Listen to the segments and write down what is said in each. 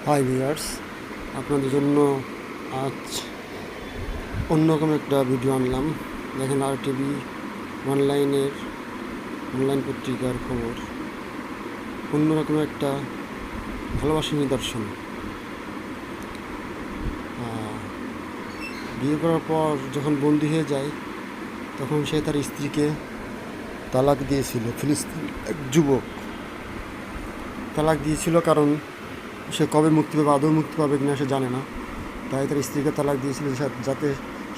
Hi viewers, আপনাদের জন্য আজ অন্যরকম একটা ভিডিও আনলাম। দেখেন, RTV অনলাইন পত্রিকার খবর। অন্যরকম একটা ভালোবাসার নিদর্শন। বিয়ে করার পর যখন বন্দী হয়ে যায়, তখন সে তার স্ত্রীকে তালাক দিয়েছিল। ফিলিস্তিন এক যুবক তালাক দিয়েছিল, কারণ সে কবে মুক্তি পাবে, আদৌ মুক্তি পাবে কিনা সে জানে না। তাই তার স্ত্রীকে তালাক দিয়েছিল, যাতে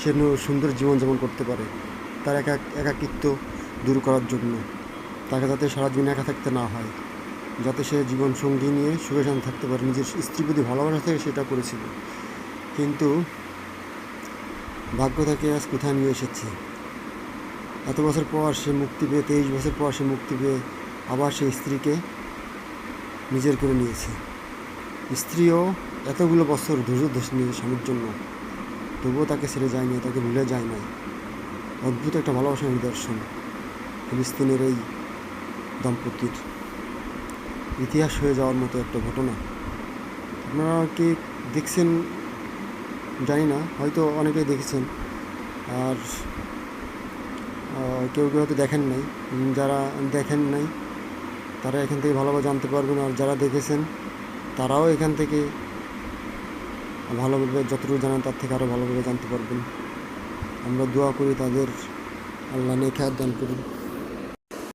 সে সুন্দর জীবনযাপন করতে পারে, তার একাকিত্ব দূর করার জন্য, তাকে যাতে সারা জীবন একা থাকতে না হয়, যাতে সে জীবন সঙ্গী নিয়ে সুখে শান্তি থাকতে পারে। নিজের স্ত্রীর প্রতি ভালোবাসা থেকে সেটা করেছিল। কিন্তু ভাগ্য তাকে আজ কোথায় নিয়ে এসেছে। এত বছর পর সে মুক্তি পেয়ে, 23 বছর পর সে মুক্তি পেয়ে আবার সে স্ত্রীকে নিজের করে নিয়েছে। স্ত্রীও এতগুলো বছর ধৈর্য নিয়ে স্বামীর জন্য, তবুও তাকে ছেড়ে যায়নি, তাকে ভুলে যায় নাই। অদ্ভুত একটা ভালোবাসার নিদর্শন ফিলিস্তিনের এই দম্পতির। ইতিহাস হয়ে যাওয়ার মতো একটা ঘটনা। আপনারা কি দেখছেন জানি না, হয়তো অনেকেই দেখেছেন, আর কেউ কেউ হয়তো দেখেন নাই। যারা দেখেন নাই তারা এখান থেকে ভালোভাবে জানতে পারবেন, আর যারা দেখেছেন তারাও এখান থেকে ভালোভাবে, যতটুকু জানেন তার থেকে আরও ভালোভাবে জানতে পারবেন। আমরা দোয়া করি তাদের আল্লাহ নেক হায়াত দান করুন।